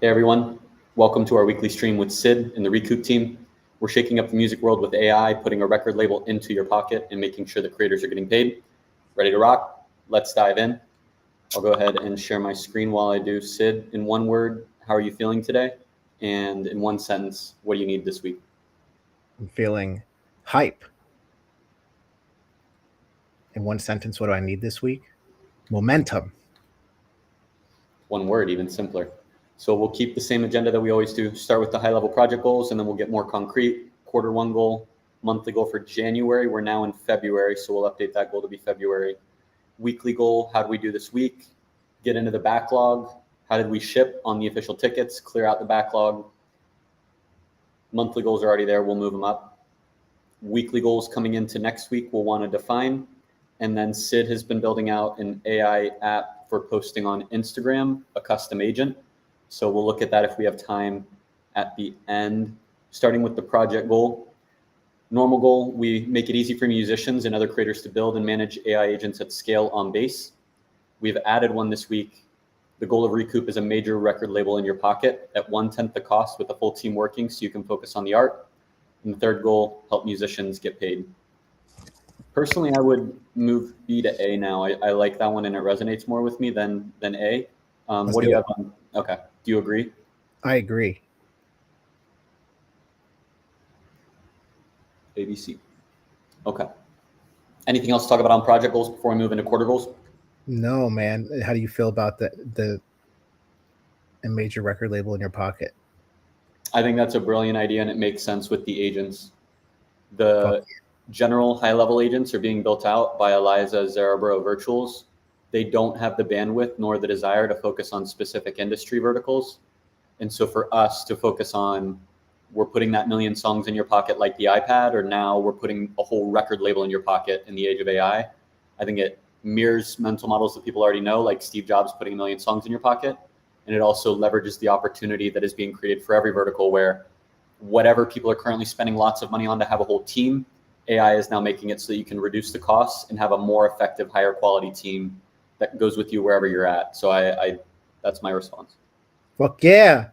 Hey everyone, welcome to our weekly stream with Sid and the Recoup team. We're shaking up the music world with AI, putting a record label into your pocket and making sure that creators are getting paid. Ready to rock? Let's dive in. I'll go ahead and share my screen while I do. Sid, in one word, how are you feeling today? And in one sentence, what do you need this week? I'm feeling hype. In one sentence, what do I need this week? Momentum. One word, even simpler. So we'll keep the same agenda that we always do. Start with the high-level project goals, and then we'll get more concrete. Quarter one goal, monthly goal for January. We're now in February, so we'll update that goal to be February. Weekly goal, how do we do this week? Get into the backlog. How did we ship on the official tickets? Clear out the backlog. Monthly goals are already there. We'll move them up. Weekly goals coming into next week, we'll want to define. And then Sid has been building out an AI app for posting on Instagram, a custom agent. So we'll look at that if we have time at the end. Starting with the project goal. Normal goal, we make it easy for musicians and other creators to build and manage AI agents at scale on base. We've added one this week. The goal of Recoup is a major record label in your pocket at 1/10 the cost with a full team working so you can focus on the art. And the third goal, help musicians get paid. Personally, I would move B to A now. I like that one and it resonates more with me than A. What do you have on? Okay, do you agree? I agree. ABC. Okay. Anything else to talk about on project goals before we move into quarter goals? No, man. How do you feel about the major record label in your pocket? I think that's a brilliant idea and it makes sense with the agents. The general high-level agents are being built out by Eliza Zarabro Virtuals. They don't have the bandwidth nor the desire to focus on specific industry verticals. And so for us to focus on, we're putting that million songs in your pocket like the iPad, or now we're putting a whole record label in your pocket in the age of AI. I think it mirrors mental models that people already know, like Steve Jobs putting a million songs in your pocket. And it also leverages the opportunity that is being created for every vertical where whatever people are currently spending lots of money on to have a whole team, AI is now making it so that you can reduce the costs and have a more effective, higher quality team that goes with you wherever you're at. So I that's my response. Fuck yeah.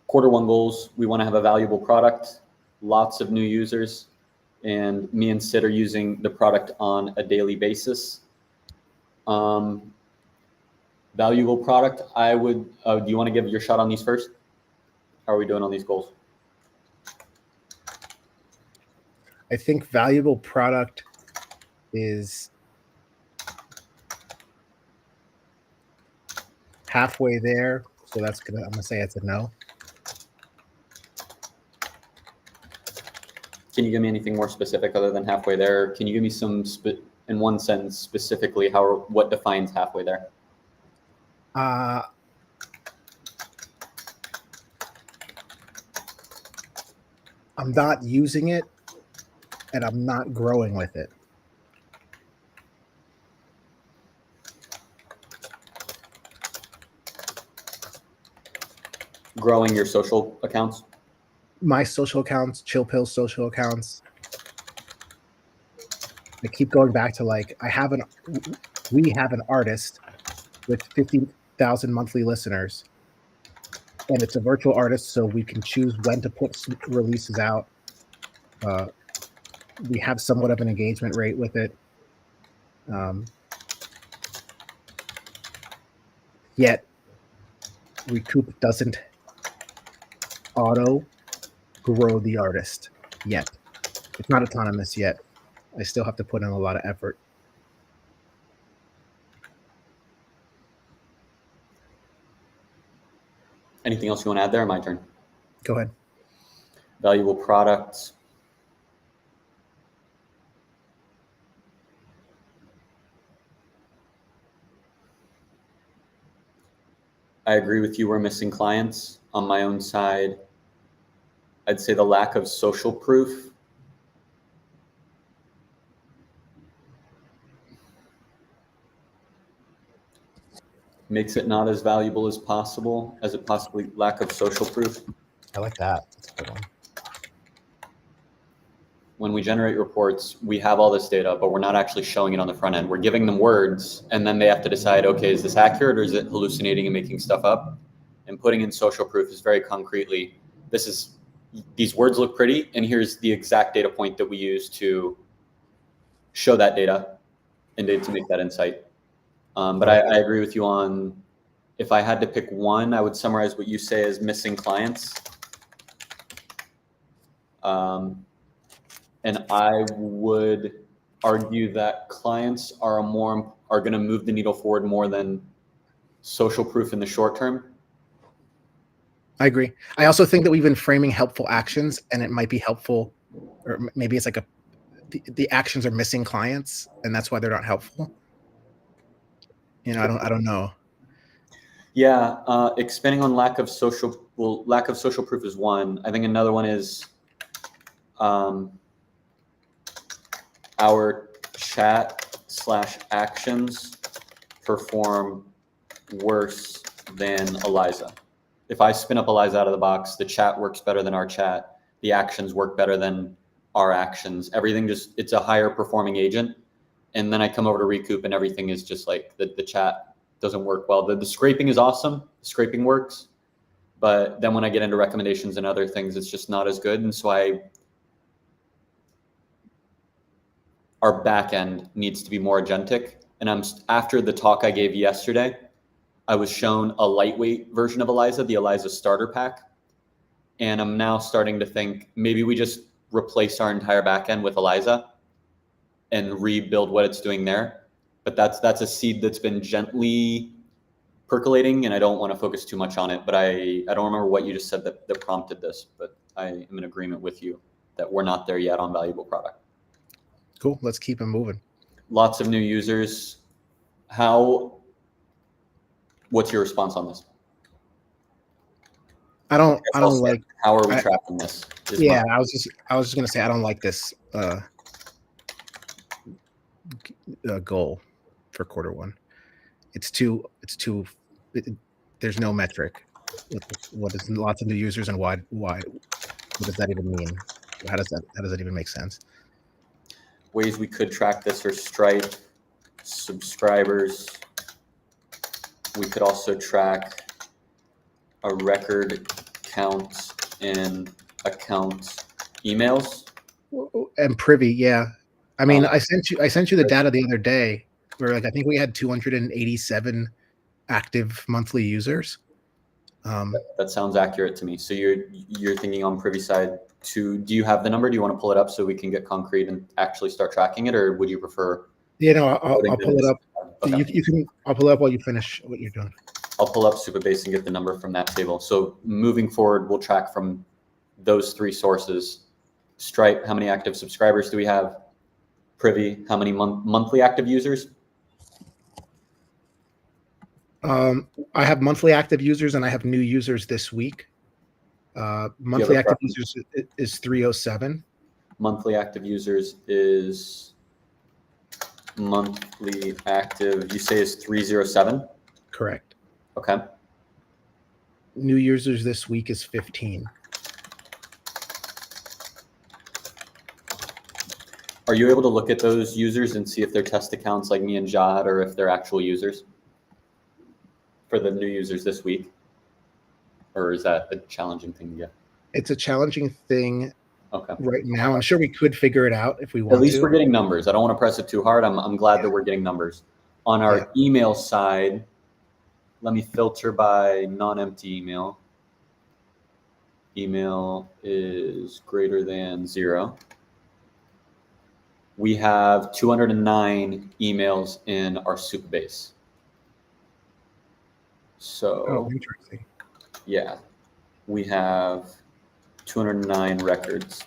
Quarter one goals, we want to have a valuable product, lots of new users, and me and Sid are using the product on a daily basis. Valuable product, I would, do you want to give your shot on these first? How are we doing on these goals? I think valuable product is halfway there. So that's I'm gonna say it's a no. Can you give me anything more specific other than halfway there? Can you give me some in one sentence specifically what defines halfway there? I'm not using it and I'm not growing with it. Growing your social accounts? My social accounts, Chill Pill's social accounts. I keep going back to like, we have an artist with 50,000 monthly listeners, and it's a virtual artist, so we can choose when to put releases out. We have somewhat of an engagement rate with it. Yet Recoup doesn't auto grow the artist yet. It's not autonomous yet. I still have to put in a lot of effort. Anything else you want to add there? My turn. Go ahead. Valuable products. I agree with you. We're missing clients. On my own side, I'd say the lack of social proof. Makes it not as valuable as possible, as it possibly lack of social proof. I like that. That's a good one. When we generate reports, we have all this data, but we're not actually showing it on the front end. We're giving them words, and then they have to decide, okay, is this accurate or is it hallucinating and making stuff up? and putting in social proof is very concretely, these words look pretty, and here's the exact data point that we use to show that data and to make that insight. But I agree with you on, if I had to pick one, I would summarize what you say as missing clients. And I would argue that clients are going to move the needle forward more than social proof in the short term. I agree. I also think that we've been framing helpful actions, and it might be helpful, or maybe it's like the actions are missing clients, and that's why they're not helpful. You know, I don't know. Yeah, expanding on lack of social proof is one. I think another one is our chat/actions perform worse than ELIZA. If I spin up ELIZA out of the box, the chat works better than our chat. The actions work better than our actions. Everything it's a higher performing agent. And then I come over to Recoup and everything is just like the chat doesn't work well. The scraping is awesome. The scraping works. But then when I get into recommendations and other things, it's just not as good. And so our back end needs to be more agentic. And after the talk I gave yesterday, I was shown a lightweight version of ELIZA, the ELIZA starter pack. And I'm now starting to think maybe we just replace our entire back end with ELIZA and rebuild what it's doing there. But that's a seed that's been gently percolating, and I don't want to focus too much on it. But I don't remember what you just said that prompted this, but I am in agreement with you that we're not there yet on valuable product. Cool. Let's keep it moving. Lots of new users. What's your response on this? I don't like. How are we tracking this? Yeah, I was just gonna say I don't like this goal for quarter one. There's no metric. What is lots of new users and why? What does that even mean? How does that even make sense? Ways we could track this are Stripe subscribers. We could also track a record count in account emails and privy. Yeah, I mean, I sent you the data the other day where I think we had 287 active monthly users. That sounds accurate to me. So you're thinking on privy side do you have the number? Do you want to pull it up so we can get concrete and actually start tracking it, or would you prefer? Yeah, no, I'll pull it up. Okay. I'll pull it up while you finish what you're doing. I'll pull up Supabase and get the number from that table. So moving forward, we'll track from those three sources. Stripe, how many active subscribers do we have? Privy, how many monthly active users? I have monthly active users and I have new users this week. Monthly active users is 307. Monthly active users is monthly active, you say is 307? Correct. Okay. New users this week is 15. Are you able to look at those users and see if they're test accounts like me and Jad, or if they're actual users for the new users this week? Or is that a challenging thing to get? It's a challenging thing okay. Right now. I'm sure we could figure it out if we want to. At least we're getting numbers. I don't want to press it too hard. I'm glad that we're getting numbers. On our email side, let me filter by non-empty email. Email is greater than 0. We have 209 emails in our Supabase. So, interesting. Yeah, we have 209 records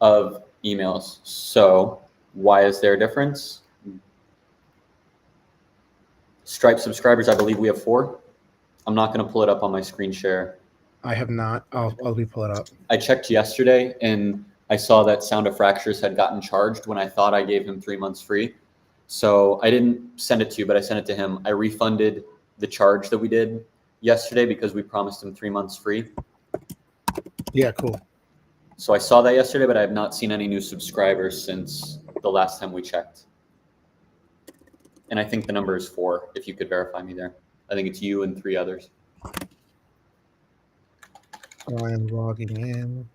of emails. So why is there a difference? Stripe subscribers, I believe we have 4. I'm not going to pull it up on my screen share. I have not. I'll pull it up. I checked yesterday and I saw that Sound of Fractures had gotten charged when I thought I gave him 3 months free. So I didn't send it to you, but I sent it to him. I refunded the charge that we did yesterday because we promised him 3 months free. Yeah, cool. So I saw that yesterday, but I have not seen any new subscribers since the last time we checked. And I think the number is 4, if you could verify me there. I think it's you and 3 others. I am logging in.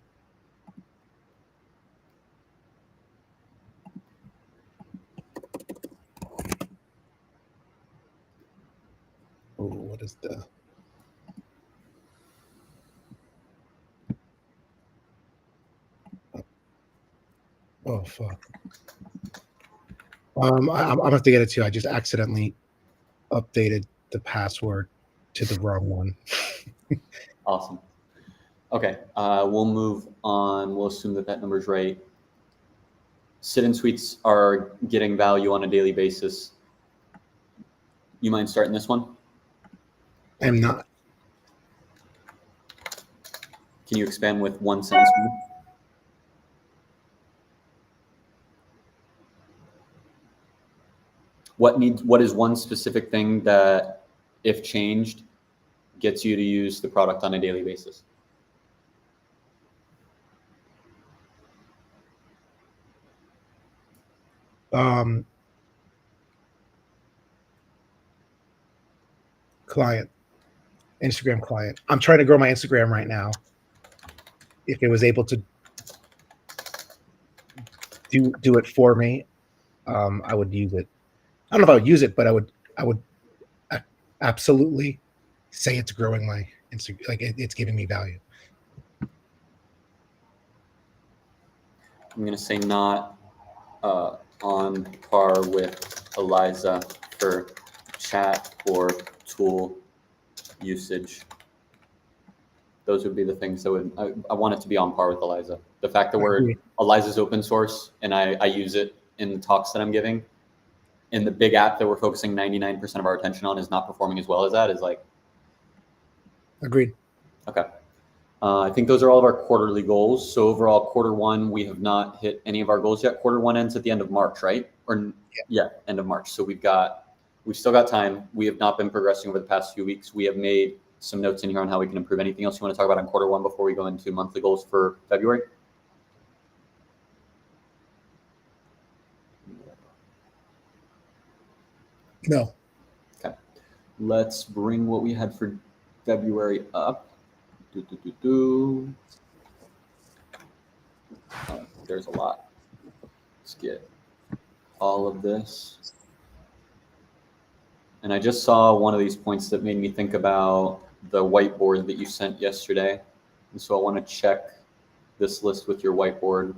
Oh, what is the? Oh fuck. I'm gonna have to get it to you. I just accidentally updated the password to the wrong one. Awesome. Okay, we'll move on. We'll assume that that number is right. Sit-in suites are getting value on a daily basis. You mind starting this one? I'm not. Can you expand with one sentence? What is one specific thing that, if changed, gets you to use the product on a daily basis? Client, Instagram client. I'm trying to grow my Instagram right now. If it was able to do it for me, I would use it. I don't know if I would use it, but I would absolutely say it's growing my Instagram. Like it's giving me value. I'm going to say not on par with Eliza for chat or tool usage. Those would be the things that would, I want it to be on par with Eliza. The fact that Eliza's open source and I use it in the talks that I'm giving, and the big app that we're focusing 99% of our attention on is not performing as well as that is like. Agreed. Okay. I think those are all of our quarterly goals. So overall, Q1, we have not hit any of our goals yet. Q1 ends at the end of March, right? Or yeah, end of March. So we've still got time. We have not been progressing over the past few weeks. We have made some notes in here on how we can improve. Anything else you want to talk about on Q1 before we go into monthly goals for February? No. Okay. Let's bring what we had for February up. There's a lot. Let's get all of this. And I just saw one of these points that made me think about the whiteboard that you sent yesterday. And so I want to check this list with your whiteboard.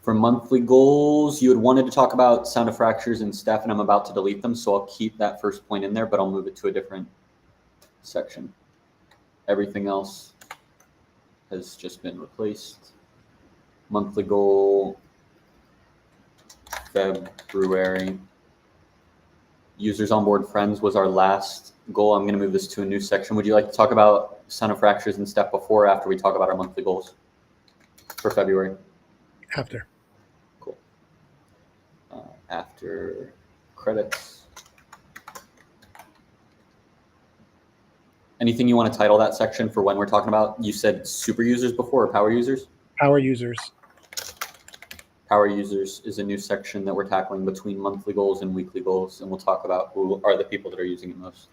For monthly goals, you had wanted to talk about sound of fractures and stuff, and I'm about to delete them. So I'll keep that first point in there, but I'll move it to a different section. Everything else has just been replaced. Monthly goal, February. Users on board friends was our last goal. I'm going to move this to a new section. Would you like to talk about sound of fractures and step before or after we talk about our monthly goals for February? After. Cool. After credits. Anything you want to title that section for when we're talking about? You said super users before or power users? Power users. Power users is a new section that we're tackling between monthly goals and weekly goals, and we'll talk about who are the people that are using it most.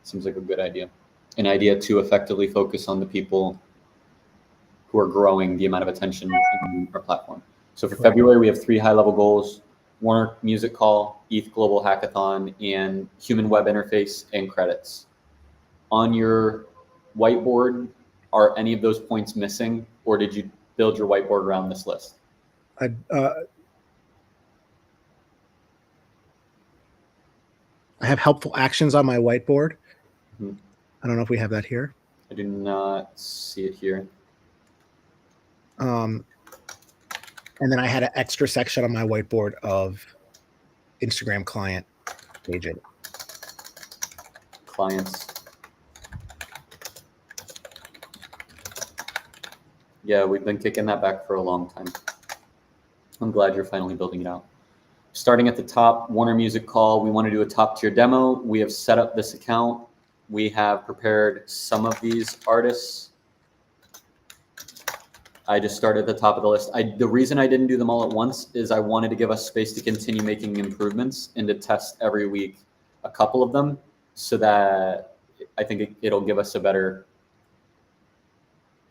Seems like a good idea. An idea to effectively focus on the people who are growing the amount of attention in our platform. So for February, we have 3 high-level goals: Warner Music Call, ETH Global Hackathon, and Human Web Interface and credits. On your whiteboard, are any of those points missing, or did you build your whiteboard around this list? I have helpful actions on my whiteboard. Mm-hmm. I don't know if we have that here. I do not see it here. And then I had an extra section on my whiteboard of Instagram client agent. Clients. Yeah, we've been kicking that back for a long time. I'm glad you're finally building it out. Starting at the top, Warner Music Call. We want to do a top tier demo. We have set up this account. We have prepared some of these artists. I just started at the top of the list. The reason I didn't do them all at once is I wanted to give us space to continue making improvements and to test every week a couple of them, so that I think it'll give us a better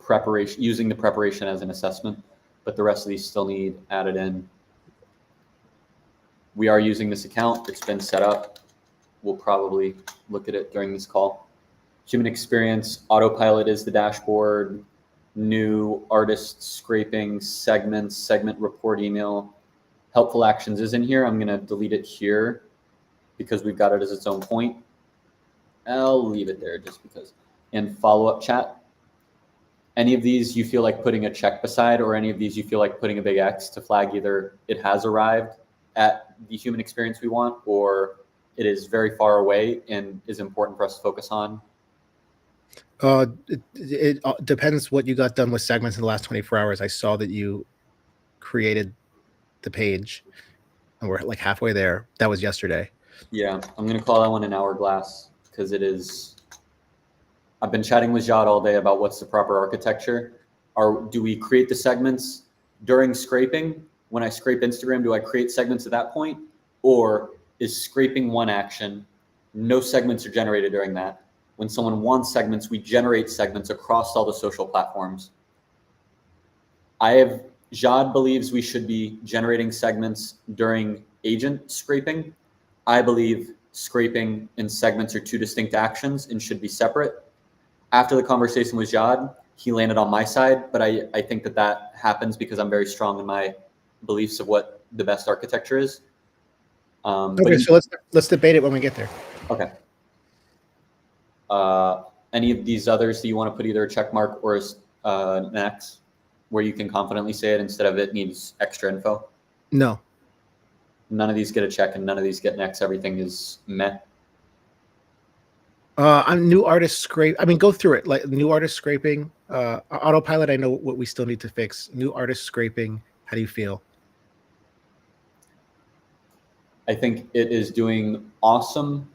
preparation, using the preparation as an assessment, but the rest of these still need added in. We are using this account. It's been set up. We'll probably look at it during this call. Human experience, autopilot is the dashboard. New artist scraping, segments, segment report email. Helpful actions is in here. I'm going to delete it here because we've got it as its own point. I'll leave it there just because. And follow-up chat. Any of these you feel like putting a check beside, or any of these you feel like putting a big X to flag either it has arrived at the human experience we want, or it is very far away and is important for us to focus on? It depends what you got done with segments in the last 24 hours. I saw that you created the page and we're like halfway there. That was yesterday. Yeah, I'm going to call that one an hourglass because it is. I've been chatting with Jad all day about what's the proper architecture. Do we create the segments during scraping? When I scrape Instagram, do I create segments at that point? Or is scraping one action? No segments are generated during that. When someone wants segments, we generate segments across all the social platforms. Jad believes we should be generating segments during agent scraping. I believe scraping and segments are two distinct actions and should be separate. After the conversation with Jad, he landed on my side, but I think that happens because I'm very strong in my beliefs of what the best architecture is. Okay, so let's debate it when we get there. Okay. Any of these others that you want to put either a check mark or an X, where you can confidently say it instead of it needs extra info? No. None of these get a check and none of these get an X. Everything is met. I'm new artist scrape. I mean, go through it. Like new artist scraping, autopilot. I know what we still need to fix. New artist scraping. How do you feel? I think it is doing awesome.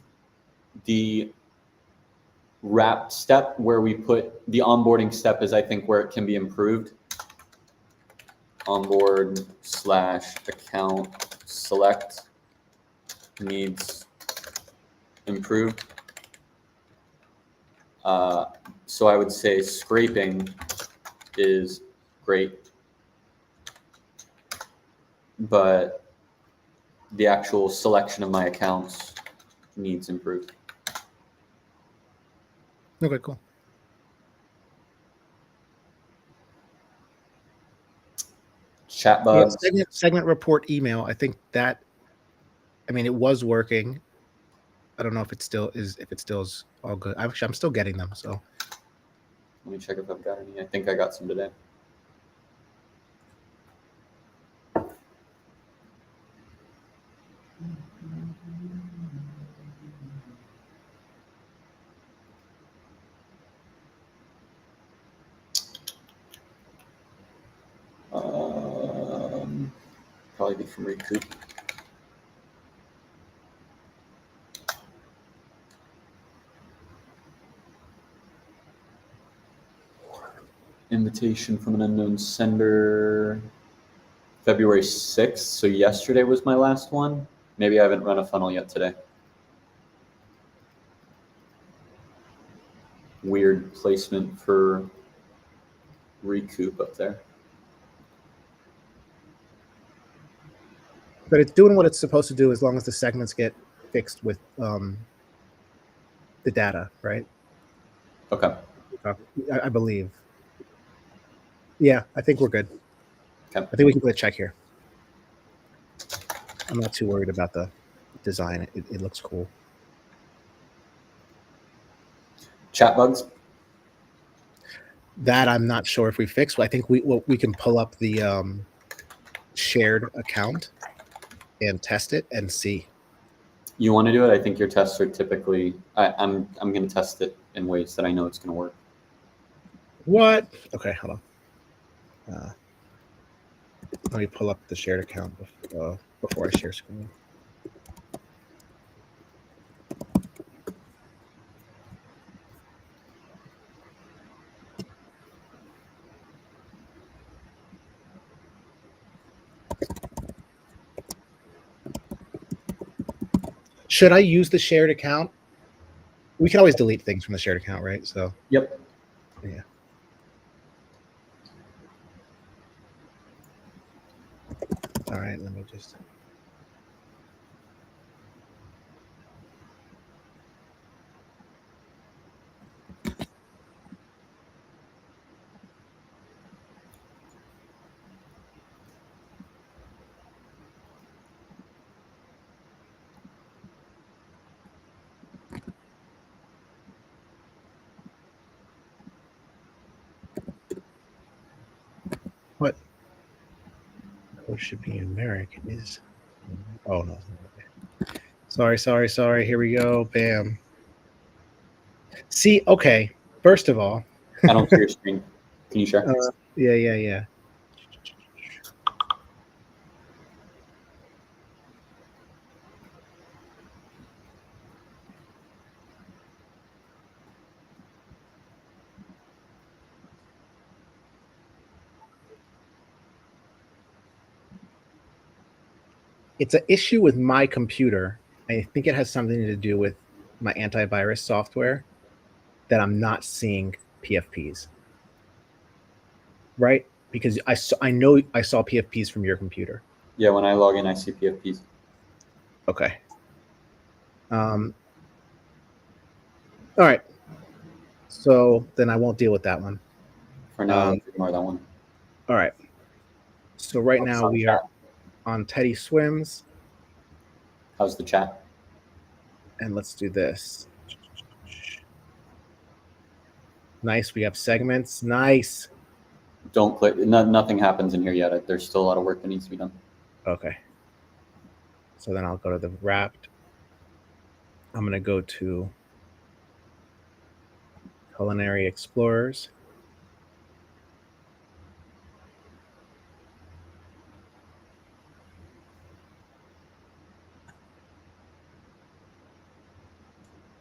The wrap step where we put the onboarding step is, I think, where it can be improved. Onboard/account select needs improved. So I would say scraping is great, but the actual selection of my accounts needs improved. Okay, cool. Chat bugs. Yeah, segment report email. I think that, I mean, it was working. I don't know if it still is. If it still is all good. I'm still getting them. So let me check if I've got any. I think I got some today. Probably be from Recoup. Invitation from an unknown sender. February 6th. So yesterday was my last one. Maybe I haven't run a funnel yet today. Weird placement for Recoup up there. but it's doing what it's supposed to do as long as the segments get fixed with the data, right? Okay. I believe. Yeah, I think we're good. Okay. I think we can put a check here. I'm not too worried about the design. It looks cool. Chat bugs. That I'm not sure if we fix. I think we can pull up the shared account and test it and see. You want to do it? I think your tests are typically. I'm going to test it in ways that I know it's going to work. What? Okay, hold on. Let me pull up the shared account before I share screen. Should I use the shared account? We can always delete things from the shared account, right? So yep. Yeah. right, let me just. What? Code should be numeric. It is. Oh no. Sorry. Here we go. Bam. See, okay. First of all, I don't see your screen. Can you share? Yeah. It's an issue with my computer. I think it has something to do with my antivirus software that I'm not seeing PFPs. Right? Because I know I saw PFPs from your computer. Yeah, when I log in, I see PFPs. Okay. All right. So then I won't deal with that one. For now, let's ignore that one. All right. So right Focus now on we chat. are on Teddy Swims, How's the chat? and let's do this. Nice. We have segments. Nice. Don't click. Nothing happens in here yet. There's still a lot of work that needs to be done. Okay. So then I'll go to the wrapped. I'm going to go to Culinary Explorers.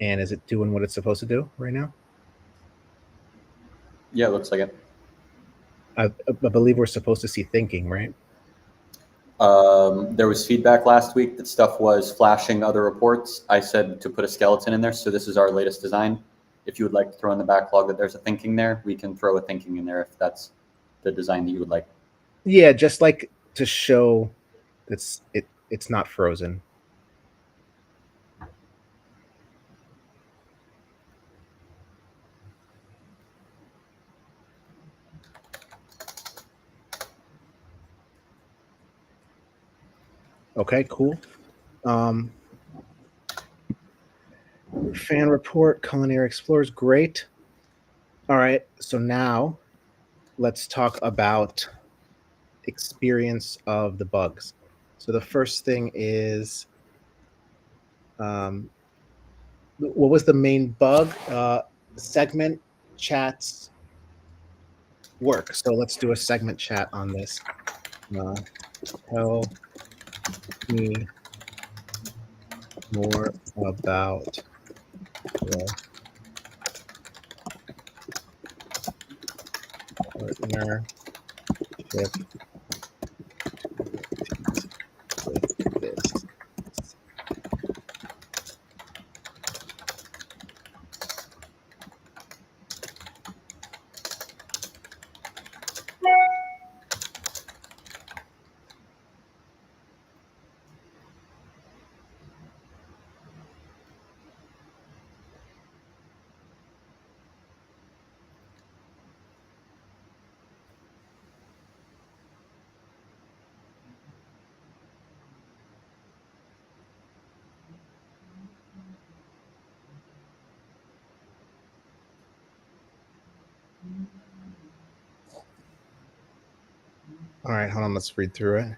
And is it doing what it's supposed to do right now? Yeah, it looks like it. I believe we're supposed to see thinking, right? There was feedback last week that stuff was flashing other reports. I said to put a skeleton in there. So this is our latest design. If you would like to throw in the backlog that there's a thinking there, we can throw a thinking in there if that's the design that you would like. Yeah, just like to show it's not frozen. Okay, cool. Fan report, Culinary Explorers, great. All right, so now let's talk about experience of the bugs. So the first thing is, what was the main bug? Segment chats work. So let's do a segment chat on this. Tell me more about the partnership with this. All right, hold on. Let's read through it.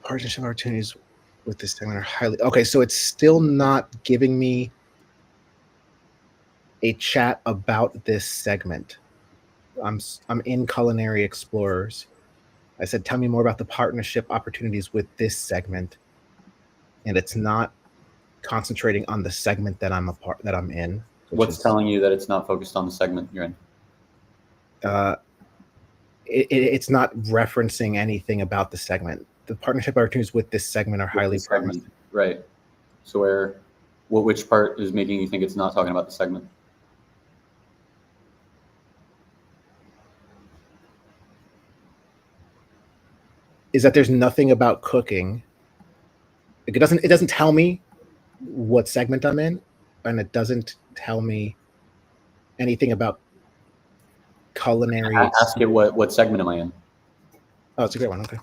Partnership opportunities with this segment are highly okay. So it's still not giving me a chat about this segment. I'm in Culinary Explorers. I said, tell me more about the partnership opportunities with this segment, and it's not concentrating on the segment that I'm in. What's telling you that it's not focused on the segment you're in? It's not referencing anything about the segment. The partnership opportunities with this segment are highly promising. Right. So which part is making you think it's not talking about the segment? is that there's nothing about cooking. It doesn't tell me what segment I'm in, and it doesn't tell me anything about culinary. Ask it what segment am I in? Oh, it's a great one. Okay.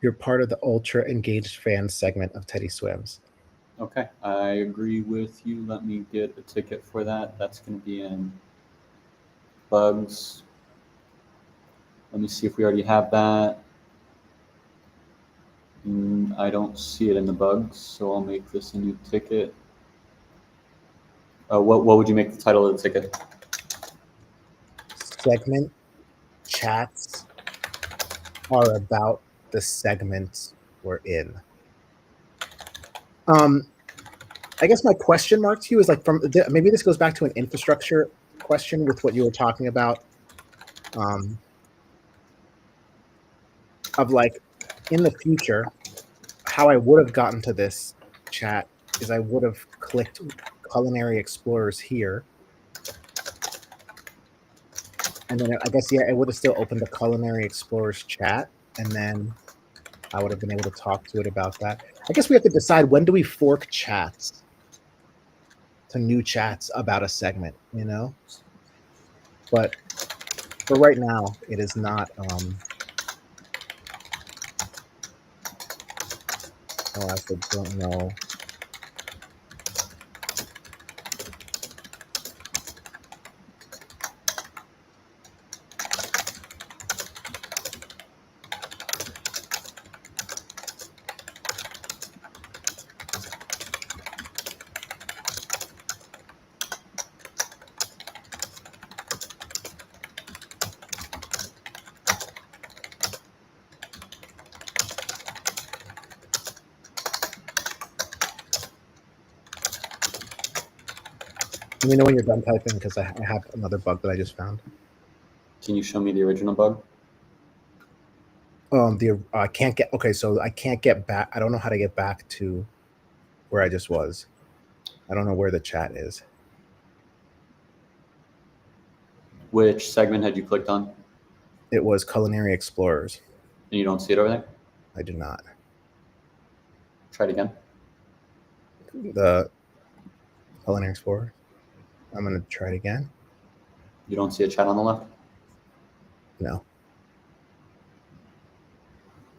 You're part of the ultra engaged fan segment of Teddy Swims. Okay, I agree with you. Let me get a ticket for that. That's going to be in bugs. Let me see if we already have that. I don't see it in the bugs, so I'll make this a new ticket. What would you make the title of the ticket? Segment chats are about the segments we're in. I guess my question mark to you is like maybe this goes back to an infrastructure question with what you were talking about, of like in the future, how I would have gotten to this chat is I would have clicked Culinary Explorers here. And then I guess, yeah, it would have still opened the Culinary Explorers chat. And then I would have been able to talk to it about that. I guess we have to decide, when do we fork chats to new chats about a segment, you know? But for right now, it is not. Oh, I still don't know. Let me know when you're done typing, because I have another bug that I just found. Can you show me the original bug? I can't get, okay, so I can't get back. I don't know how to get back to where I just was. I don't know where the chat is. Which segment had you clicked on? It was Culinary Explorers. And you don't see it over there? I do not. Try it again. The Culinary Explorer. I'm going to try it again. You don't see a chat on the left? No.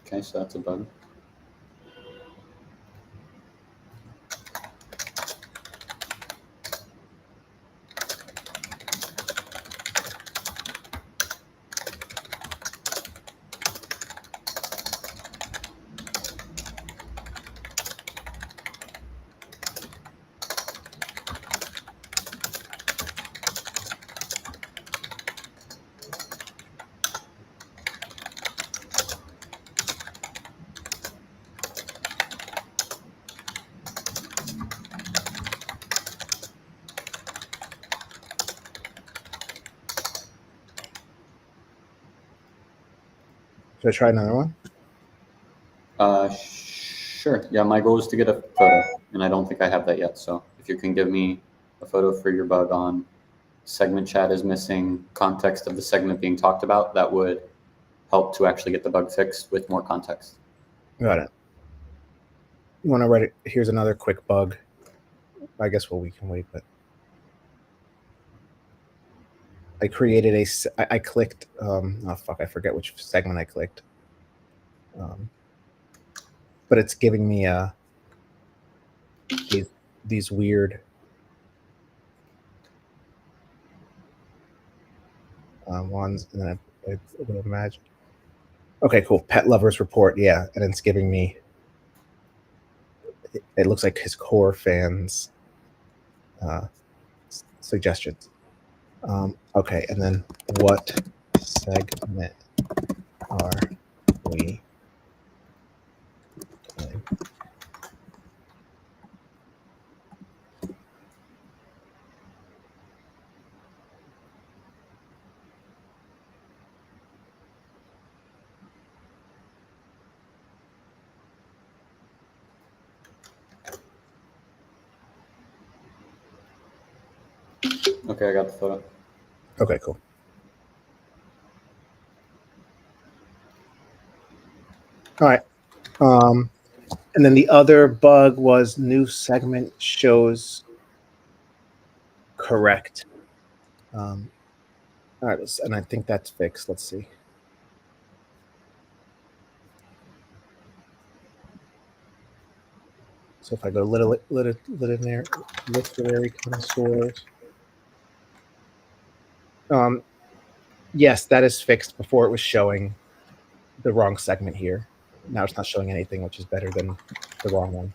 Okay, so that's a bug. Should I try another one? Sure. Yeah, my goal is to get a photo, and I don't think I have that yet. So if you can give me a photo for your bug on segment chat is missing context of the segment being talked about, that would help to actually get the bug fixed with more context. Got it. You want to write it? Here's another quick bug. I guess, well, we can wait, but I created I clicked, oh fuck, I forget which segment I clicked. But it's giving me these weird ones, and then I would imagine. Okay, cool. Pet lovers report, yeah, and it's giving me. It looks like his core fans suggestions. Okay, and then what segment are we? Okay, I got the photo. Okay, cool. All right. And then the other bug was new segment shows correct. All right, and I think that's fixed. Let's see. So if I go literary connoisseurs, yes, that is fixed. Before it was showing the wrong segment here. Now it's not showing anything, which is better than the wrong one.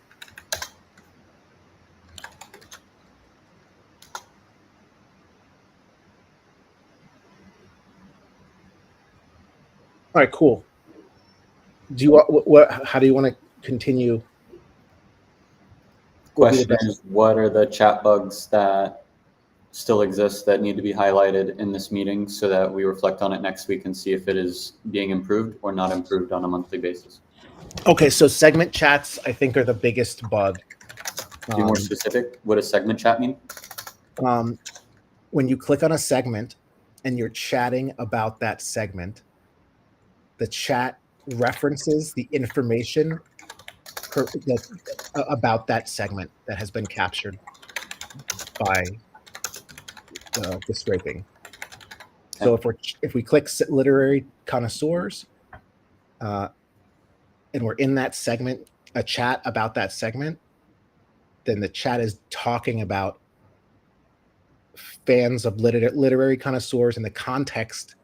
All right, cool. Do you what? How do you want to continue? Question is, what are the chat bugs that still exist that need to be highlighted in this meeting so that we reflect on it next week and see if it is being improved or not improved on a monthly basis? Okay, so segment chats, I think, are the biggest bug. Be more specific. What does segment chat mean? When you click on a segment and you're chatting about that segment, the chat references the information about that segment that has been captured by the scraping. So if we click literary connoisseurs, and we're in that segment, a chat about that segment, then the chat is talking about fans of literary connoisseurs in the context.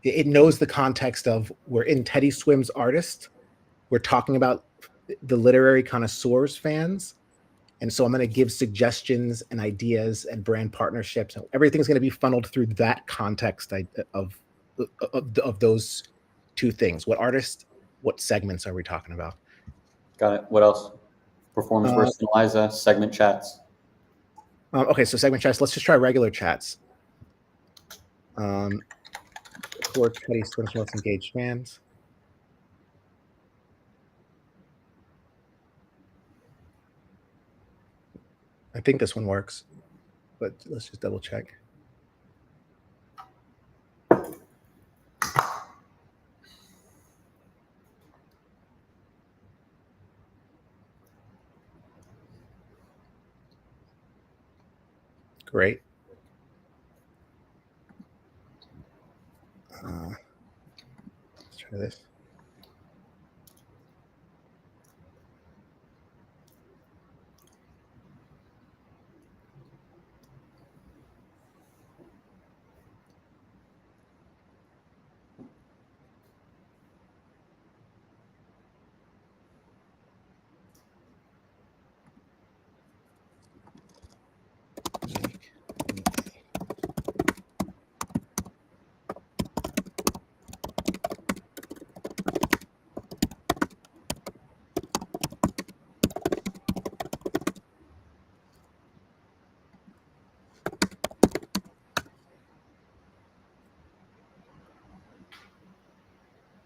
It knows the context of we're in Teddy Swim's artist. We're talking about the literary connoisseurs fans. And so I'm going to give suggestions and ideas and brand partnerships. Everything's going to be funneled through that context of those two things. What artist, what segments are we talking about? Got it. What else? Performance versus Eliza, segment chats. Okay, so segment chats. Let's just try regular chats. For Teddy Swim's most engaged fans. I think this one works, but let's just double check. Great. Let's try this.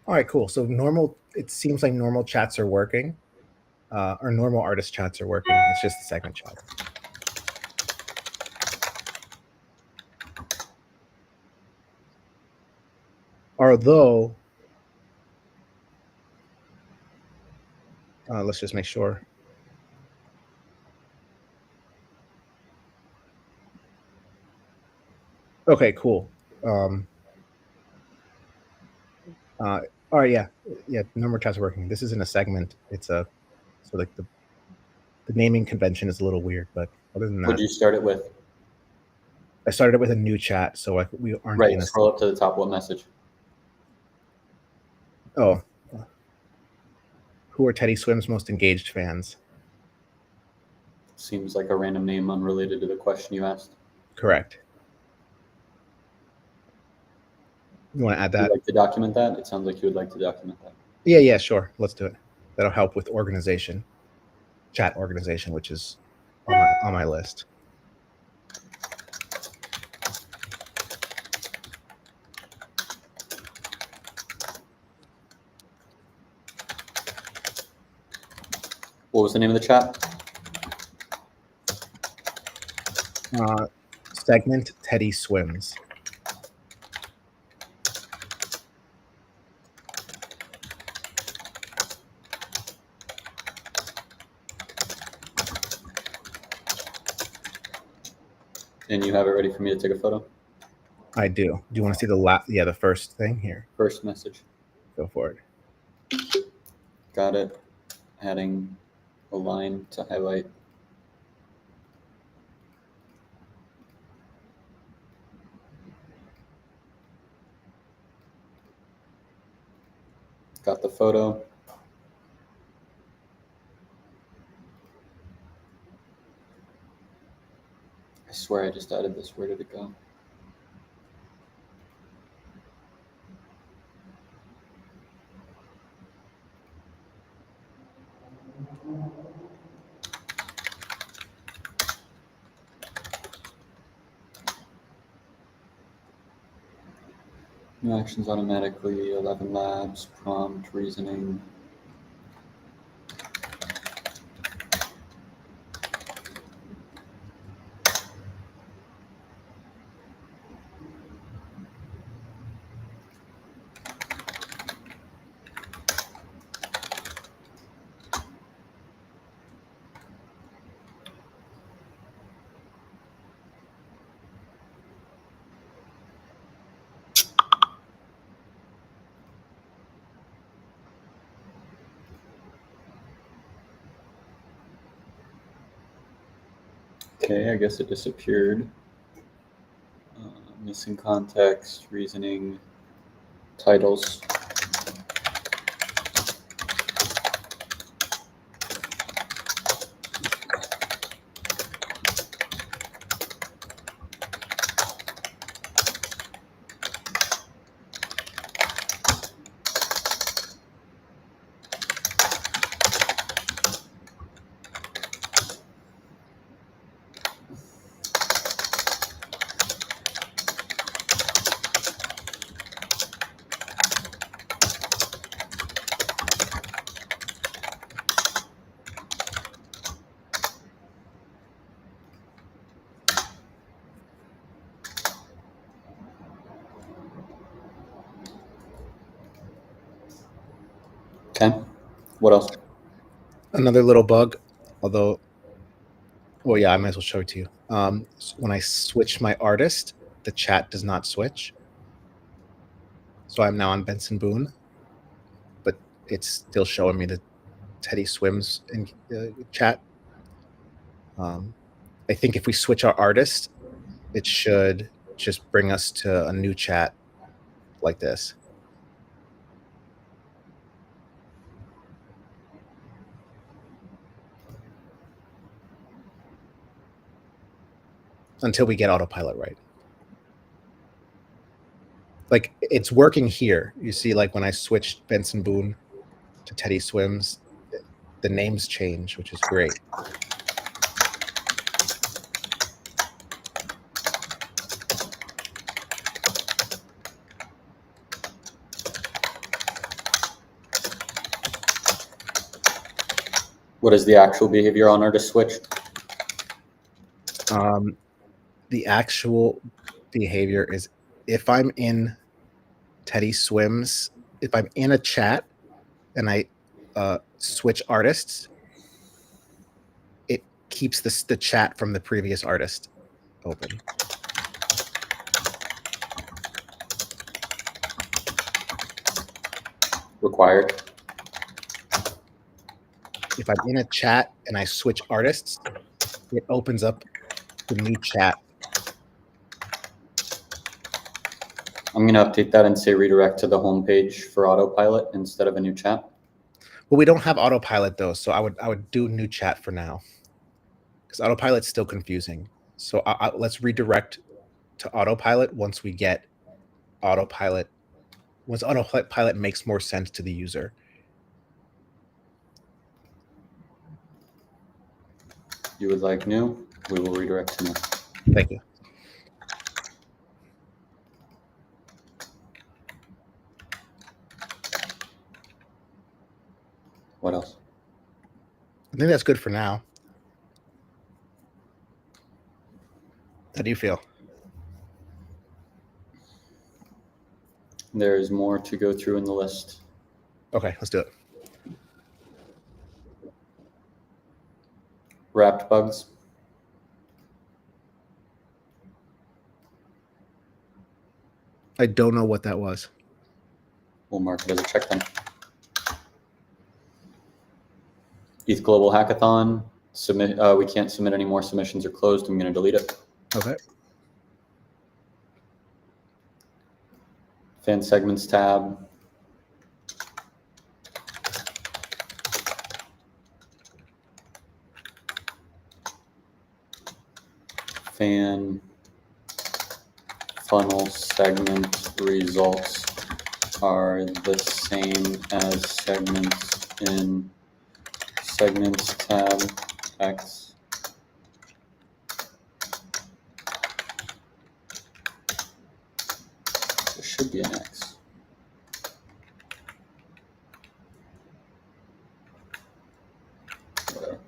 All right, cool. So it seems like normal chats are working, or normal artist chats are working. It's just the segment chat. Although, let's just make sure. Okay, cool. All right, yeah. Normal chats are working. This isn't a segment. It's so like the naming convention is a little weird, but other than that, What'd you start it with? I started it with a new chat, so we aren't right. in a Scroll up to the top. What message? Oh, who are Teddy Swim's most engaged fans? Seems like a random name unrelated to the question you asked. Correct. You want to add that? Would you like to document that? It sounds like you would like to document that. Yeah, sure. Let's do it. That'll help with organization, chat organization, which is on my list. What was the name of the chat? Segment Teddy Swims. And you have it ready for me to take a photo? I do. Do you want to see the first thing here? First message. Go for it. Got it. Adding a line to highlight. Got the photo. I swear I just added this. Where did it go? New actions automatically, 11 labs, prompt, reasoning. Okay, I guess it disappeared. Missing context, reasoning, titles. Okay, what else? Another little bug, although, well, yeah, I might as well show it to you. When I switch my artist, the chat does not switch. So I'm now on Benson Boone, but it's still showing me the Teddy Swims in chat. I think if we switch our artist, it should just bring us to a new chat like this. Until we get autopilot right. Like, it's working here. You see, like when I switched Benson Boone to Teddy Swims, the names change, which is great. What is the actual behavior on artist switch? The actual behavior is if I'm in Teddy Swims, if I'm in a chat and I switch artists, it keeps the chat from the previous artist open. Required. If I'm in a chat and I switch artists, it opens up the new chat. I'm going to update that and say redirect to the home page for autopilot instead of a new chat. Well, we don't have autopilot though, so I would do new chat for now because autopilot's still confusing. So let's redirect to autopilot once we get autopilot. Once autopilot makes more sense to the user, You would like new? We will redirect to new. Thank you. What else? I think that's good for now. How do you feel? There's more to go through in the list. Okay, let's do it. Wrapped bugs. I don't know what that was. We'll mark it as a check then. ETH Global Hackathon. Submit. We can't submit any more submissions or closed. I'm going to delete it. Okay. Fan segments tab. Fan funnel segment results are the same as segments in segments tab X. There should be an X. Whatever.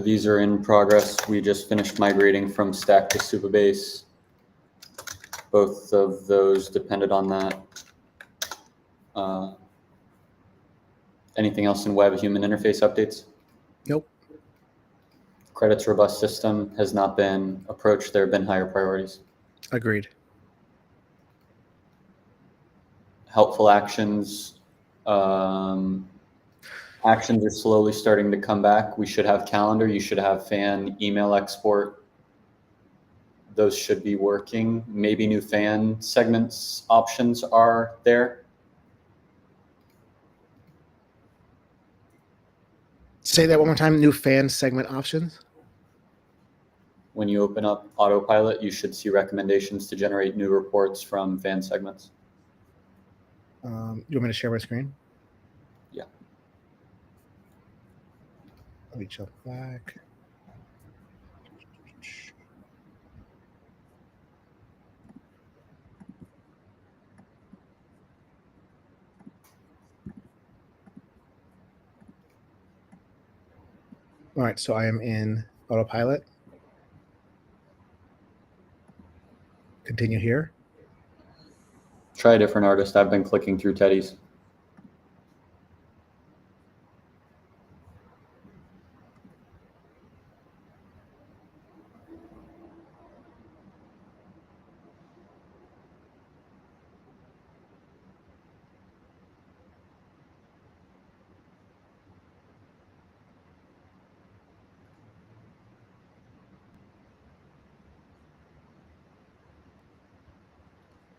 These are in progress. We just finished migrating from Stack to Supabase. Both of those depended on that. Anything else in web human interface updates? Nope. Credits robust system has not been approached. There have been higher priorities. Agreed. Helpful actions. Actions are slowly starting to come back. We should have calendar. You should have fan email export. Those should be working. Maybe new fan segments options are there. Say that one more time. New fan segment options. When you open up Autopilot, you should see recommendations to generate new reports from fan segments. You want me to share my screen? Yeah. Let me jump back. All right, so I am in Autopilot. Continue here. Try a different artist. I've been clicking through Teddy's.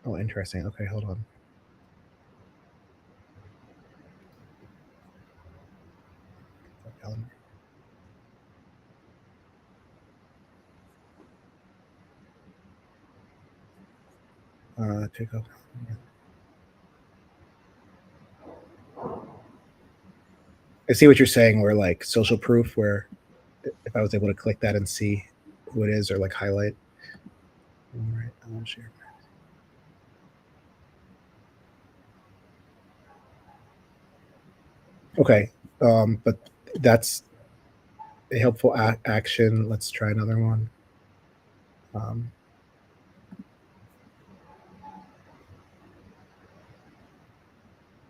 Oh, interesting. Okay, hold on. Calendar. Take off. I see what you're saying. Where like social proof, where if I was able to click that and see who it is, or like highlight. All right, I'll share. Okay, but that's a helpful action. Let's try another one.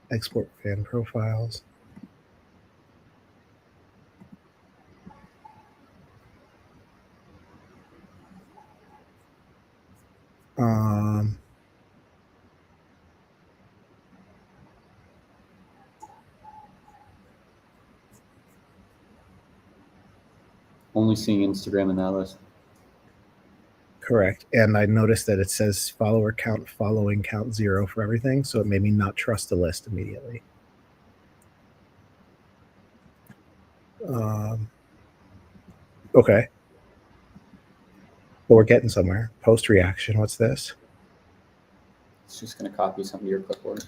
Export fan profiles. Only seeing Instagram in that list. Correct. And I noticed that it says follower count following count 0 for everything. So it made me not trust the list immediately. Okay. But we're getting somewhere. Post reaction. What's this? It's just going to copy something to your clipboard.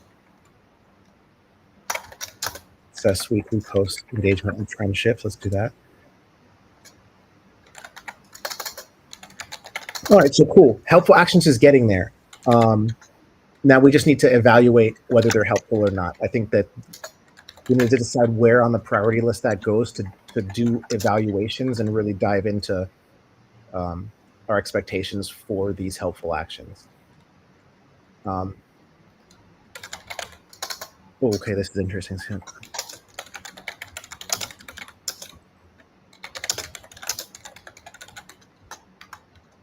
Assess weekly post engagement and trend shifts. Let's do that. All right, so cool. Helpful actions is getting there. Now we just need to evaluate whether they're helpful or not. I think that we need to decide where on the priority list that goes to do evaluations and really dive into our expectations for these helpful actions. Okay, this is interesting.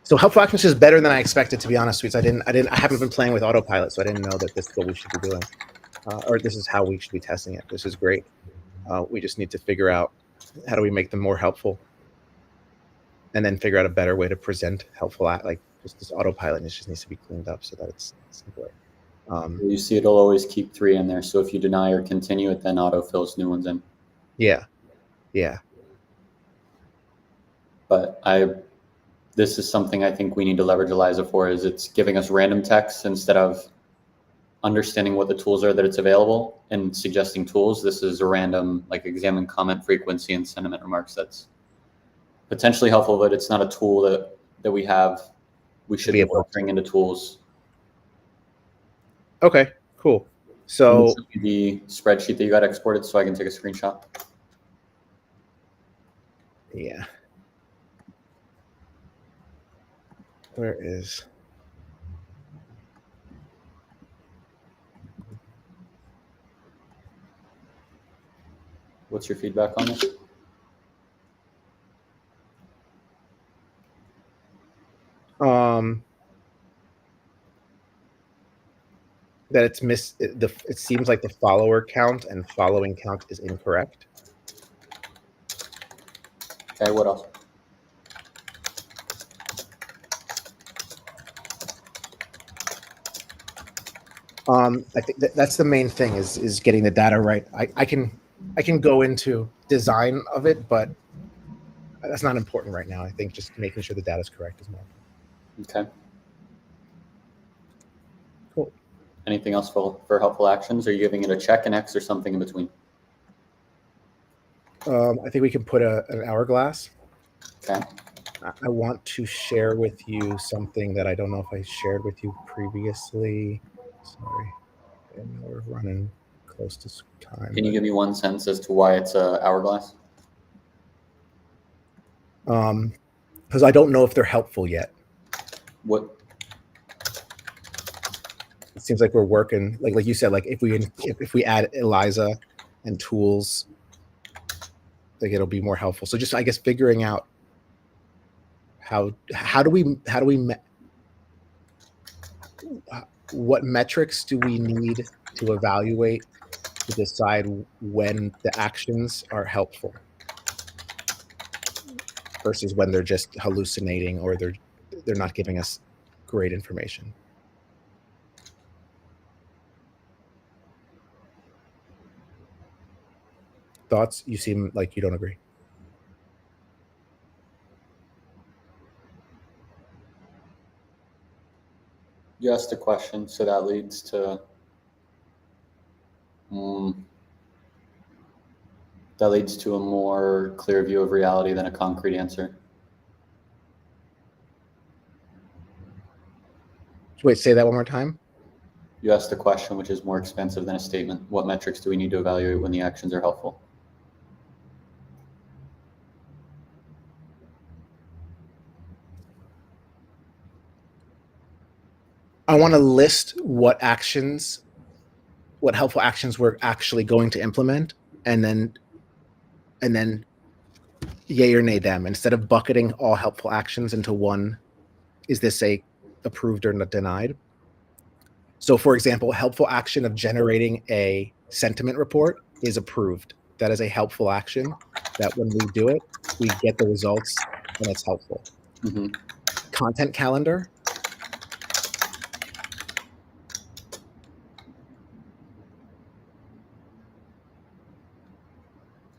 So helpful actions is better than I expected, to be honest, Sweets. I haven't been playing with autopilot, so I didn't know that this is what we should be doing, or this is how we should be testing it. This is great. We just need to figure out how do we make them more helpful, and then figure out a better way to present helpful. Like just this autopilot, it just needs to be cleaned up so that it's simpler. You see, it'll always keep 3 in there. So if you deny or continue it, then auto fills new ones in. Yeah. But this is something I think we need to leverage ELIZA for, is it's giving us random text instead of understanding what the tools are that it's available and suggesting tools. This is a random, like, examine comment frequency and sentiment remarks. That's potentially helpful, but it's not a tool that we have. We should be filtering into tools. Okay, cool. So the spreadsheet that you got exported so I can take a screenshot. Yeah. Where is? What's your feedback on this? That it's it seems like the follower count and following count is incorrect. Okay, what else? I think that's the main thing is getting the data right. I can go into design of it, but that's not important right now. I think just making sure the data is correct is more. Okay. Cool. Anything else for helpful actions? Are you giving it a check, an X, or something in between? I think we can put an hourglass. Okay. I want to share with you something that I don't know if I shared with you previously. Sorry, and we're running close to time. Can you give me one sense as to why it's a hourglass? Because I don't know if they're helpful yet. What? It seems like we're working, like you said, like if we add ELIZA and tools, like it'll be more helpful. So just, I guess, figuring out what metrics do we need to evaluate to decide when the actions are helpful versus when they're just hallucinating or they're not giving us great information. Thoughts? You seem like you don't agree. You asked a question, so that leads to a more clear view of reality than a concrete answer. Wait, say that one more time. You asked a question which is more expansive than a statement. What metrics do we need to evaluate when the actions are helpful? I want to list what helpful actions we're actually going to implement, and then yay or nay them, instead of bucketing all helpful actions into one. Is this a approved or not denied? So, for example, helpful action of generating a sentiment report is approved. That is a helpful action that when we do it, we get the results and it's helpful. Mm-hmm. content calendar.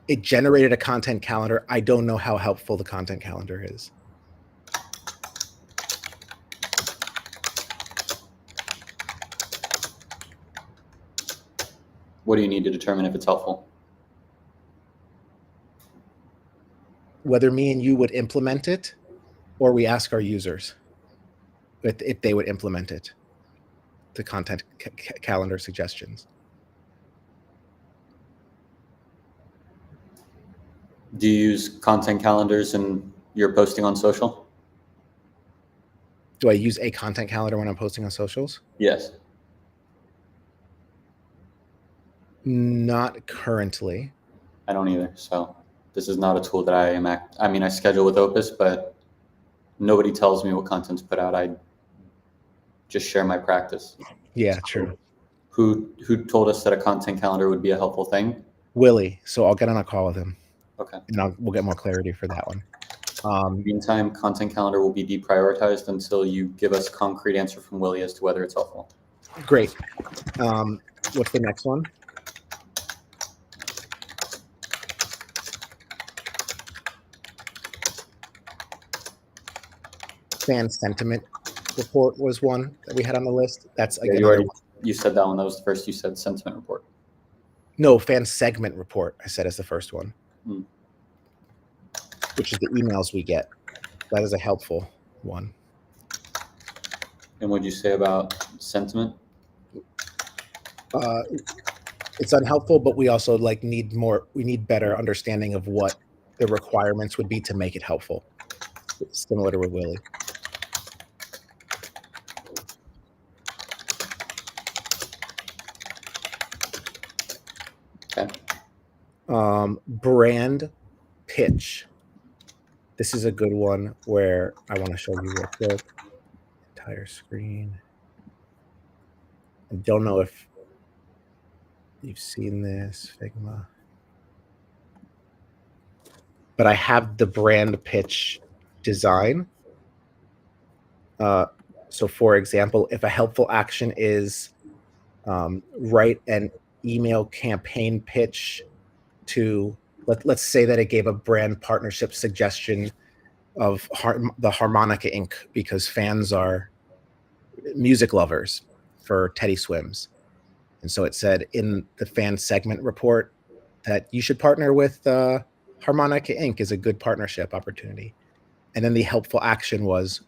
It generated a content calendar. I don't know how helpful the content calendar is. What do you need to determine if it's helpful? Whether me and you would implement it, or we ask our users if they would implement it, the content calendar suggestions. Do you use content calendars and you're posting on social? Do I use a content calendar when I'm posting on socials? Yes. Not currently. I don't either. So this is not a tool that I am I schedule with Opus, but nobody tells me what content's put out. I just share my practice. Yeah, So true. Who told us that a content calendar would be a helpful thing? Willie. So I'll get on a call with him. Okay. And we'll get more clarity for that one. Meantime, content calendar will be deprioritized until you give us a concrete answer from Willie as to whether it's helpful. Great. What's the next one? Fan sentiment report was one that we had on the list. That's like you said that one. That was the first. You said sentiment report. No, fan segment report, I said, as the first one, which is the emails we get. That is a helpful one. And what did you say about sentiment? It's unhelpful, but we also need better understanding of what the requirements would be to make it helpful. It's similar to with Willie. Okay. Brand pitch. This is a good one where I want to show you real quick. Entire screen. I don't know if you've seen this, Figma. But I have the brand pitch design. So for example, if a helpful action is write an email campaign pitch to, let's say that it gave a brand partnership suggestion of the Harmonica Inc. because fans are music lovers for Teddy Swims. And so it said in the fan segment report that you should partner with Harmonica Inc. is a good partnership opportunity. And then the helpful action was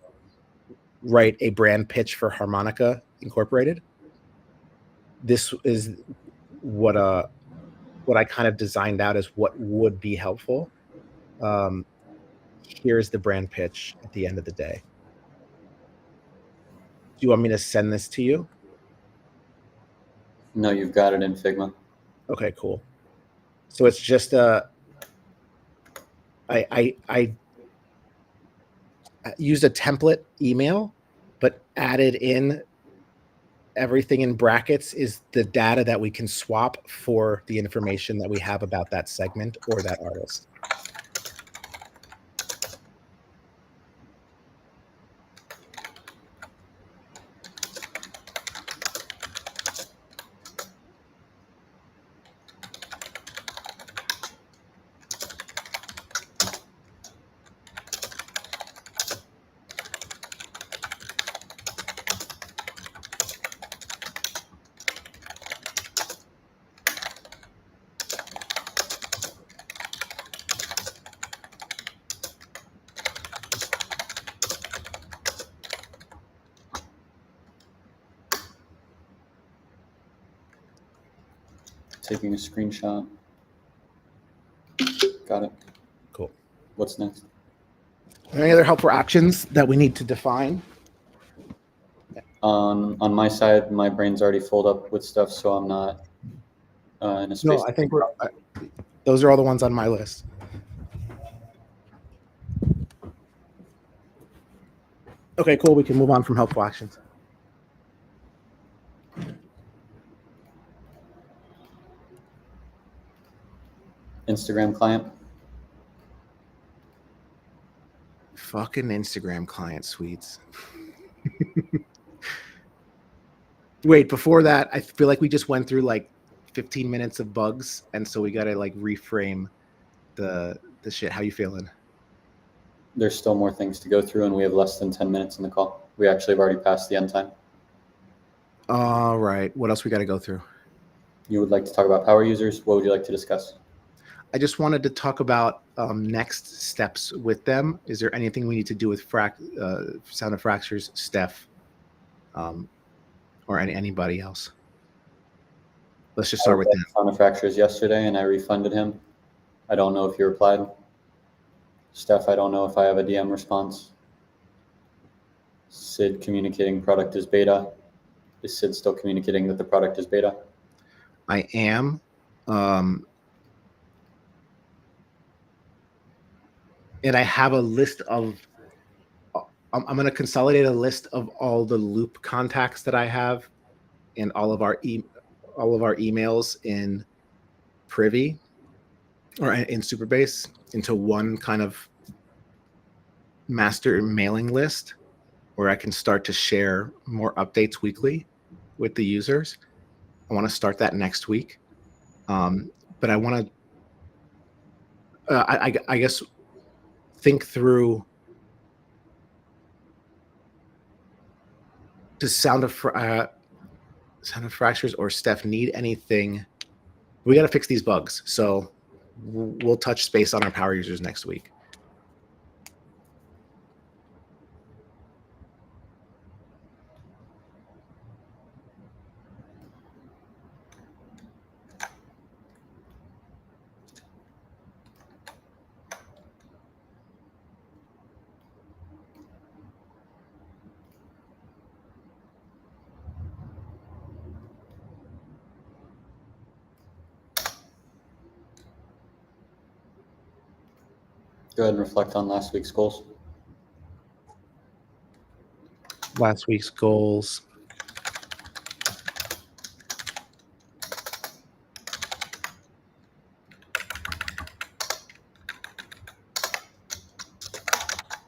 write a brand pitch for Harmonica Incorporated. This is what I kind of designed out as what would be helpful. Here's the brand pitch at the end of the day. Do you want me to send this to you? No, you've got it in Figma. Okay, cool. So it's just I used a template email, but added in everything in brackets is the data that we can swap for the information that we have about that segment or that artist. Taking a screenshot. Got it. Cool. What's next? Any other helpful actions that we need to define? On my side, my brain's already filled up with stuff, so I'm not in a space. No, I think those are all the ones on my list. Okay, cool. We can move on from helpful actions. Instagram client. Fucking Instagram client suites. Wait, before that, I feel like we just went through like 15 minutes of bugs, and so we gotta like reframe the shit. How you feeling? There's still more things to go through, and we have less than 10 minutes in the call. We actually have already passed the end time. All right. What else we got to go through? You would like to talk about power users. What would you like to discuss? I just wanted to talk about next steps with them. Is there anything we need to do with Sound of Fractures, Steph, or anybody else? Let's just start with them. Sound of Fractures yesterday, and I refunded him. I don't know if you replied. Steph, I don't know if I have a DM response. Sid communicating product is beta. Is Sid still communicating that the product is beta? I am. And I have a list of, I'm going to consolidate a list of all the loop contacts that I have and all of our emails in Privy or in Superbase into one kind of master mailing list where I can start to share more updates weekly with the users. I want to start that next week. But I want to, I guess, think through, does Sound of Fractures or Steph need anything? We got to fix these bugs. So we'll touch space on our power users next week. Go ahead and reflect on last week's goals. Last week's goals.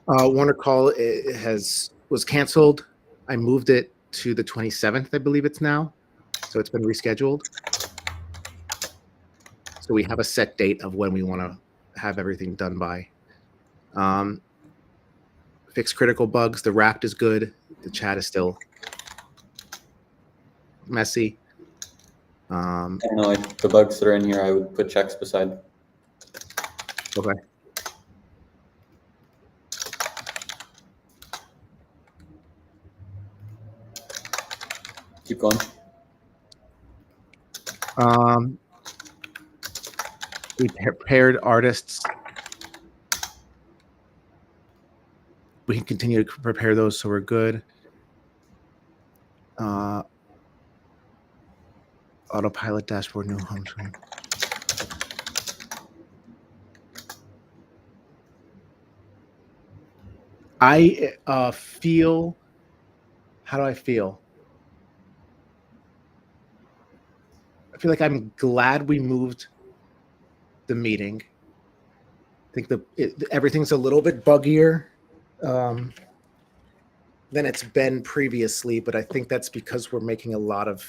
Warner Call was canceled. I moved it to the 27th, I believe it's now. So it's been rescheduled. So we have a set date of when we want to have everything done by. Fix critical bugs. The Wrapped is good. The chat is still messy. I don't know, the bugs that are in here, I would put checks beside. Okay. Keep going. We prepared artists. We can continue to prepare those, so we're good. Autopilot dashboard, no home screen. I feel. How do I feel? I feel like I'm glad we moved the meeting. I think everything's a little bit buggier than it's been previously, but I think that's because we're making a lot of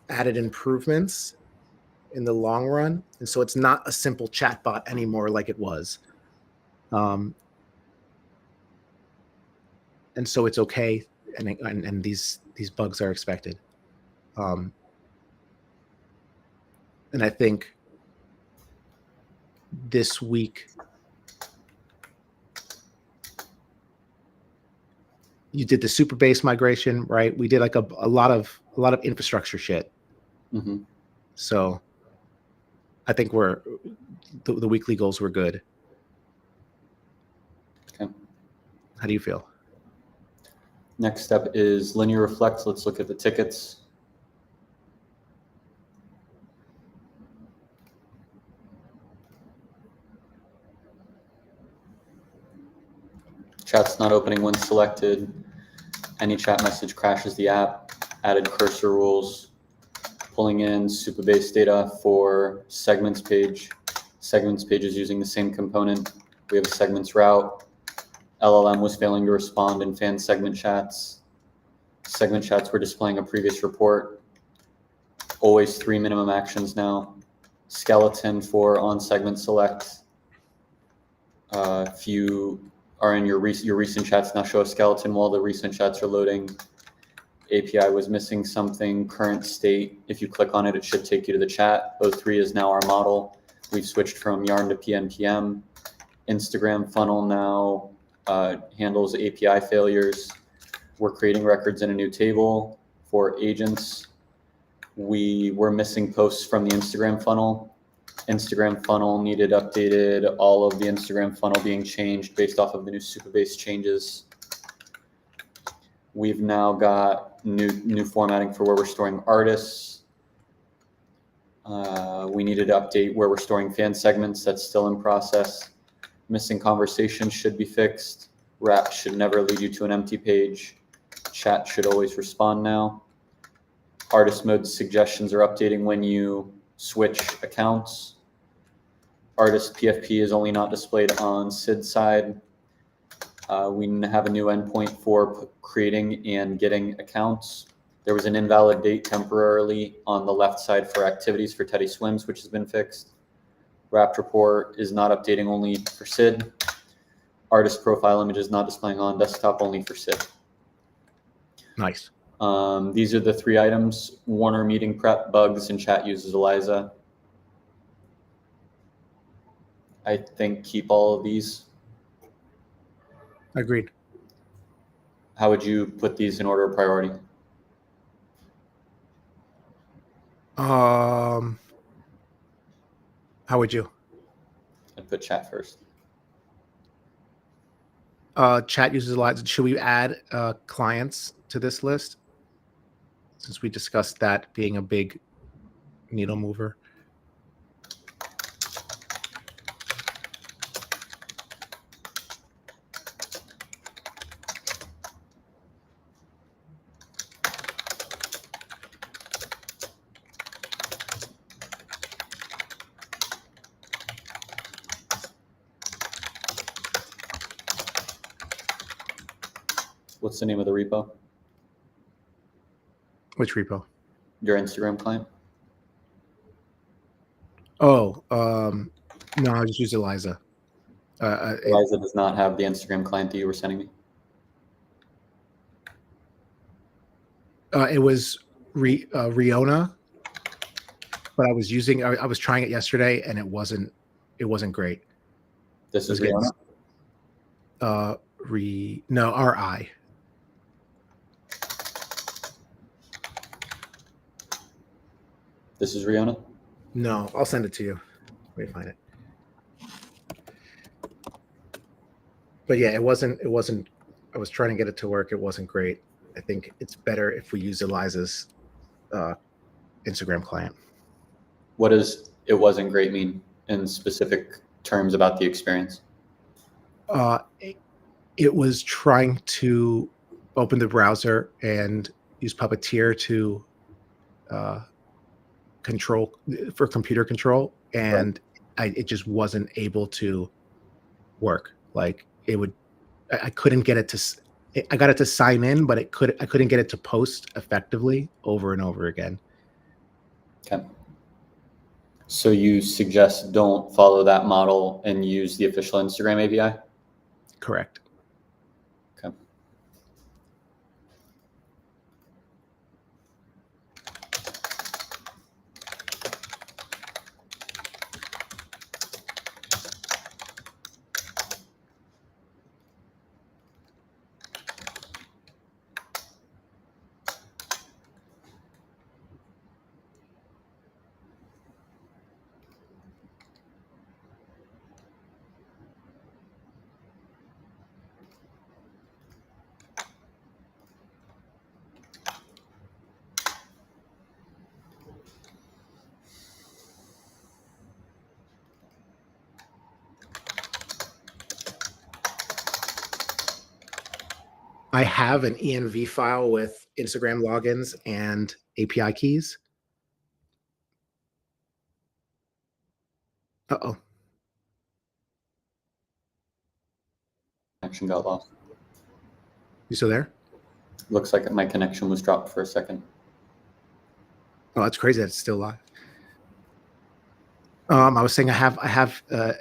added improvements in the long run, and so it's not a simple chatbot anymore like it was. And so it's okay, and these bugs are expected. And I think this week you did the Superbase migration, right? We did like a lot of infrastructure shit. Mm-hmm. So I think the weekly goals were good. Okay. How do you feel? Next step is linear reflect. Let's look at the tickets. Chat's not opening when selected. Any chat message crashes the app. Added cursor rules. Pulling in Superbase data for segments page. Segments page is using the same component. We have a segments route. LLM was failing to respond in fan segment chats. Segment chats were displaying a previous report. Always 3 minimum actions now. Skeleton for on segment select. If you are in your recent chats now, show a skeleton while the recent chats are loading. API was missing something. Current state, if you click on it, it should take you to the chat. O3 is now our model. We've switched from yarn to PNPM. Instagram funnel now handles API failures. We're creating records in a new table for agents. We were missing posts from the Instagram funnel. Instagram funnel needed updated, all of the Instagram funnel being changed based off of the new Supabase changes. We've now got new formatting for where we're storing artists. We needed to update where we're storing fan segments. That's still in process. Missing conversations should be fixed. Wrap should never lead you to an empty page. Chat should always respond now. Artist mode suggestions are updating when you switch accounts. Artist PFP is only not displayed on SID side. We have a new endpoint for creating and getting accounts. There was an invalid date temporarily on the left side for activities for Teddy Swims, which has been fixed. Wrapped report is not updating only for SID. Artist profile image is not displaying on desktop, only for SID. Nice. These are the 3 items: Warner meeting prep, bugs, and chat uses Eliza. I think keep all of these. Agreed. How would you put these in order of priority? How would you? I'd put chat first. Chat uses Eliza. Should we add clients to this list? Since we discussed that being a big needle mover. What's the name of the repo? Which repo? Your Instagram client? Oh, no, I just use Eliza. Eliza does not have the Instagram client that you were sending me. It was Riona, but I was using. I was trying it yesterday, and it wasn't great. This is Riona? No, RI. This is Riona? No, I'll send it to you. Let me find it. But yeah, it wasn't. I was trying to get it to work. It wasn't great. I think it's better if we use Eliza's Instagram client. What does it wasn't great mean in specific terms about the experience? It was trying to open the browser and use Puppeteer to control for computer control, and it just wasn't able to work. Like it would, I couldn't get it to. I got it to sign in, but I couldn't get it to post effectively over and over again. Okay. So you suggest don't follow that model and use the official Instagram API? Correct. Okay. I have an env file with Instagram logins and API keys. Uh-oh. Connection got lost. You still there? Looks like my connection was dropped for a second. Oh, that's crazy that it's still live. I was saying I have the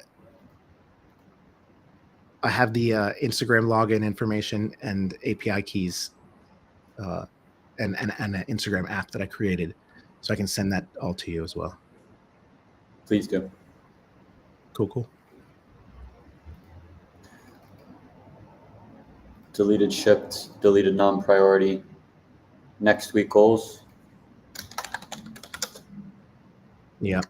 Instagram login information and API keys, and an Instagram app that I created, so I can send that all to you as well. Please do. Cool. Deleted shipped, deleted non-priority. Next week goals. Yeah.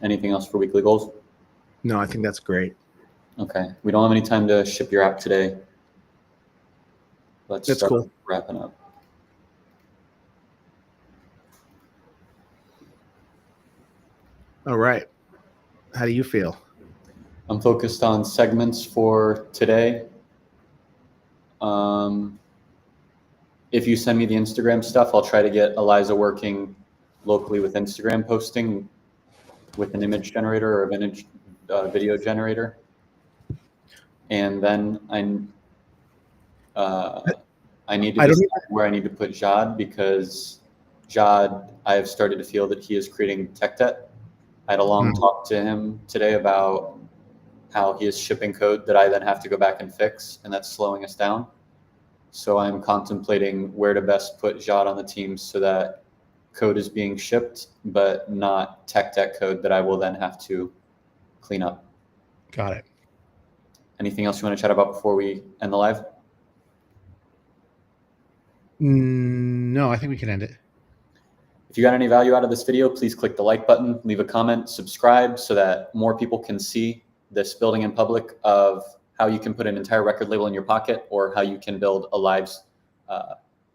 Anything else for weekly goals? No, I think that's great. Okay. We don't have any time to ship your app today. Let's That's start cool. wrapping up. All right. How do you feel? I'm focused on segments for today. If you send me the Instagram stuff, I'll try to get Eliza working locally with Instagram posting with an image generator or a video generator. And then I need to decide where I need to put Jad, because Jad, I have started to feel that he is creating tech debt. I had a long talk to him today about how he is shipping code that I then have to go back and fix, and that's slowing us down. So I'm contemplating where to best put Jad on the team so that code is being shipped, but not tech debt code that I will then have to clean up. Got it. Anything else you want to chat about before we end the live? No, I think we can end it. If you got any value out of this video, please click the like button, leave a comment, subscribe so that more people can see this building in public of how you can put an entire record label in your pocket, or how you can build a live